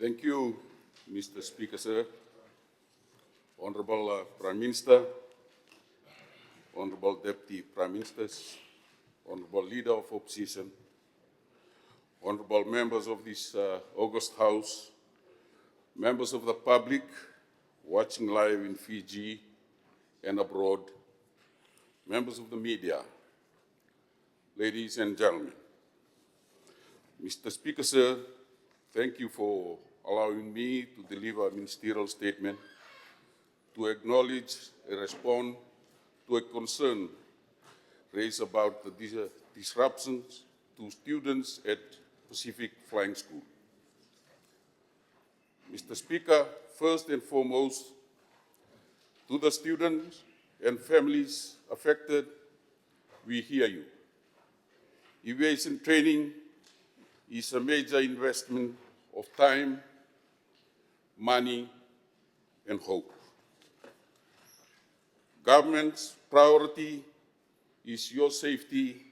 Thank you, Mr. Speaker, sir. Honorable Prime Minister, Honorable Deputy Prime Ministers, Honorable Leader of Opposition, Honorable members of this August House, members of the public watching live in Fiji and abroad, members of the media, ladies and gentlemen. Mr. Speaker, sir, thank you for allowing me to deliver a ministerial statement to acknowledge and respond to a concern raised about the disruptions to students at Pacific Flying School. Mr. Speaker, first and foremost, to the students and families affected, we hear you. Aviation training is a major investment of time, money, and hope. Government's priority is your safety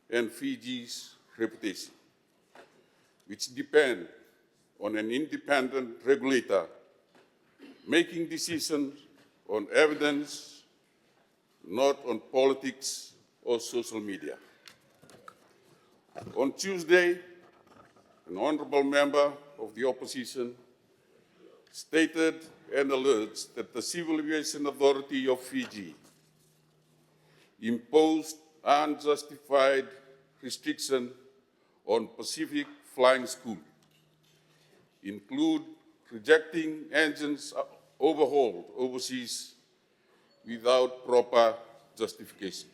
and Fiji's reputation, which depend on an independent regulator making decisions on evidence, not on politics or social media. On Tuesday, an honorable member of the opposition stated and alleged that the Civil Aviation Authority of Fiji imposed unjustified restriction on Pacific Flying School, include rejecting engines overhauled overseas without proper justification.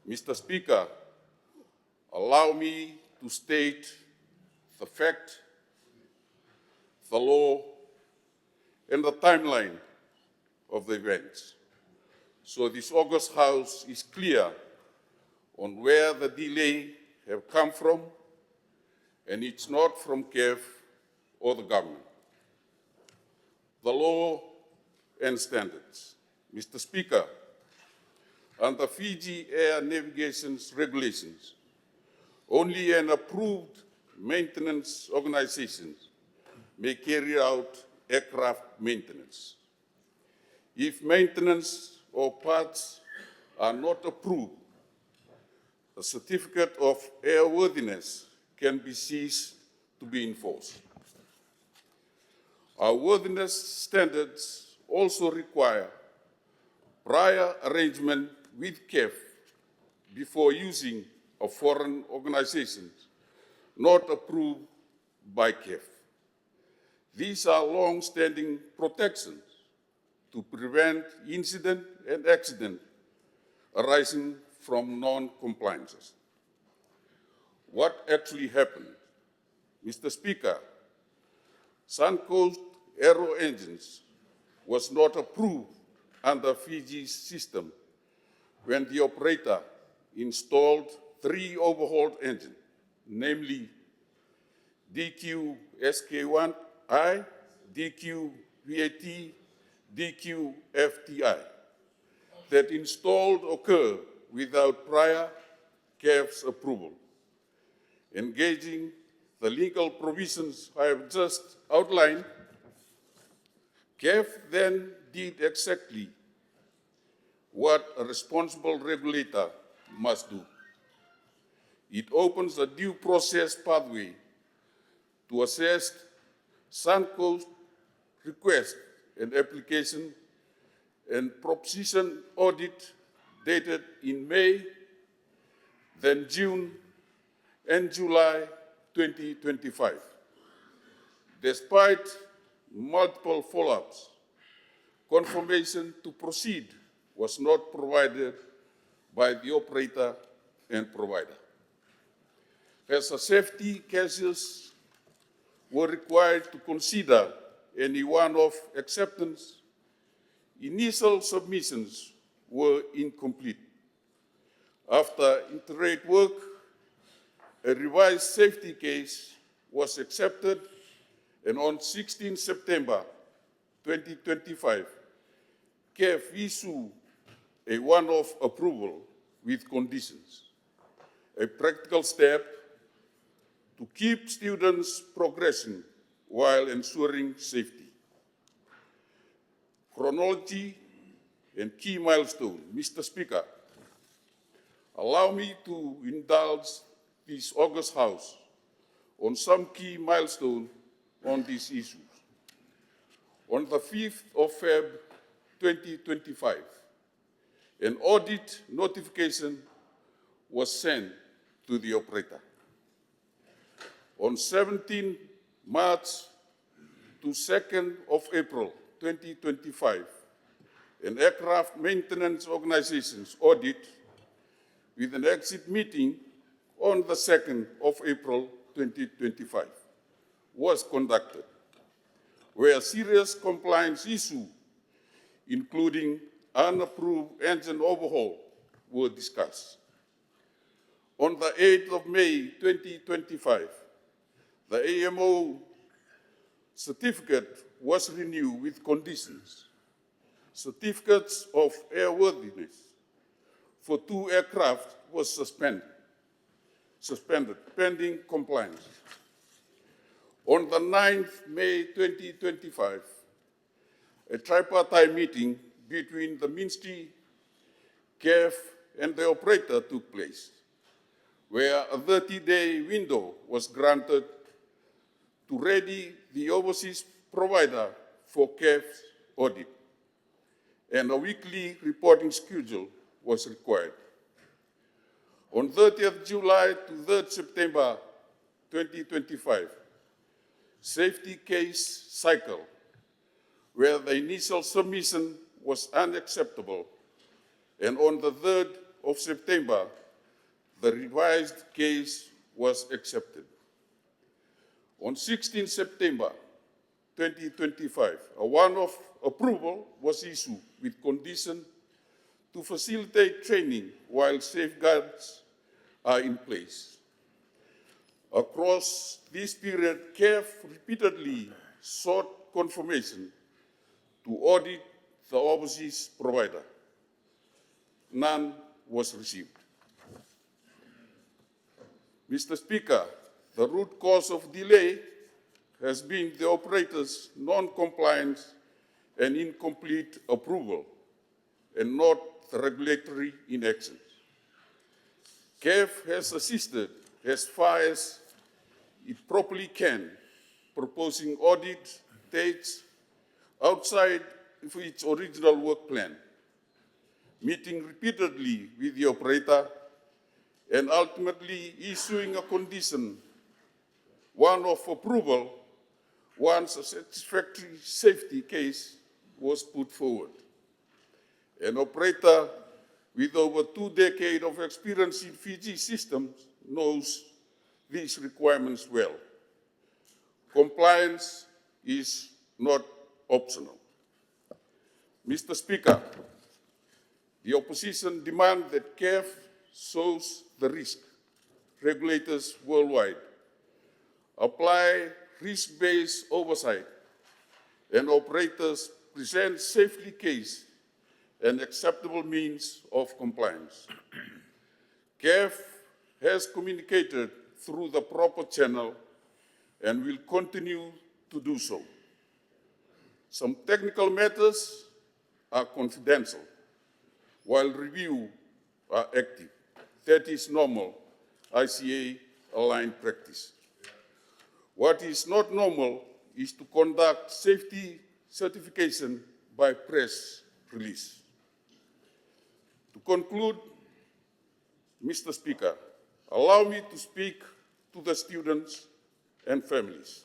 Mr. Speaker, allow me to state the fact, the law, and the timeline of the events, so this August House is clear on where the delay have come from, and it's not from CAF or the government. The law and standards. Mr. Speaker, under Fiji Air Navigation's regulations, only an approved maintenance organization may carry out aircraft maintenance. If maintenance or parts are not approved, a certificate of airworthiness can be ceased to be enforced. Our worthiness standards also require prior arrangement with CAF before using a foreign organization not approved by CAF. These are long-standing protections to prevent incident and accident arising from non-compliances. What actually happened? Mr. Speaker, Suncoast Aero Engines was not approved under Fiji's system when the operator installed 3 overhauled engines, namely DQ SK1I, DQ VAT, DQ FTI, that installed occur without prior CAF's approval. Engaging the legal provisions I have just outlined, CAF then did exactly what a responsible regulator must do. It opens a due process pathway to assess Suncoast request and application and proposition audit dated in May, then June and July 2025. Despite multiple follow-ups, confirmation to proceed was not provided by the operator and provider. As a safety casualties were required to consider any one-off acceptance, initial submissions were incomplete. After interrogate work, a revised safety case was accepted, and on 16 September 2025, CAF issued a one-off approval with conditions, a practical step to keep students progressing while ensuring safety. Chronology and key milestone. Mr. Speaker, allow me to indulge this August House on some key milestones on these issues. On the 5th of February 2025, an audit notification was sent to the operator. On 17 March to 2nd of April 2025, an aircraft maintenance organization's audit with an exit meeting on the 2nd of April 2025 was conducted, where serious compliance issues, including unapproved engine overhaul, were discussed. On the 8th of May 2025, the AMO certificate was renewed with conditions. Certificates of airworthiness for 2 aircraft was suspended pending compliance. On the 9th May 2025, a tripartite meeting between the Ministry, CAF, and the operator took place, where a 30-day window was granted to ready the overseas provider for CAF's audit, and a weekly reporting schedule was required. On 30th July to 3rd September 2025, safety case cycle, where the initial submission was unacceptable, and on the 3rd of September, the revised case was accepted. On 16 September 2025, a one-off approval was issued with condition to facilitate training while safeguards are in place. Across this period, CAF repeatedly sought confirmation to audit the overseas provider. None was received. Mr. Speaker, the root cause of delay has been the operator's non-compliance and incomplete approval, and not the regulatory inaction. CAF has assisted as far as it properly can, proposing audit dates outside of its original work plan, meeting repeatedly with the operator, and ultimately issuing a condition, one of approval, once a satisfactory safety case was put forward. An operator with over 2 decades of experience in Fiji systems knows these requirements well. Compliance is not optional. Mr. Speaker, the opposition demands that CAF shows the risk. Regulators worldwide apply risk-based oversight, and operators present safety case and acceptable means of compliance. CAF has communicated through the proper channel and will continue to do so. Some technical matters are confidential, while review are active. That is normal ICA-aligned practice. What is not normal is to conduct safety certification by press release. To conclude, Mr. Speaker, allow me to speak to the students and families.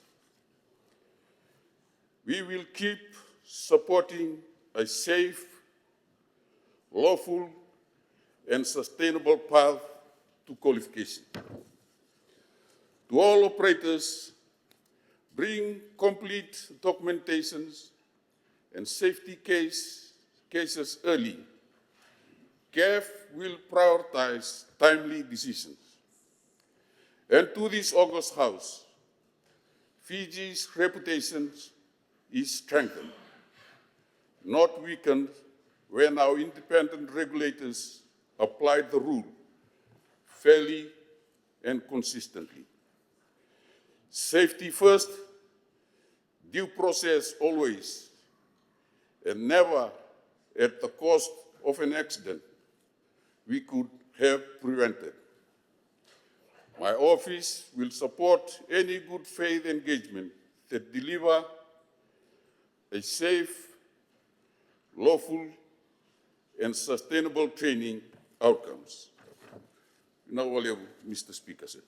We will keep supporting a safe, lawful, and sustainable path to qualification. To all operators, bring complete documentations and safety cases early. CAF will prioritize timely decisions. And to this August House, Fiji's reputation is strengthened, not weakened, when our independent regulators apply the rule fairly and consistently. Safety first, due process always, and never at the cost of an accident we could have prevented. My office will support any good faith engagement that deliver a safe, lawful, and sustainable training outcomes. Now, Mr. Speaker, sir.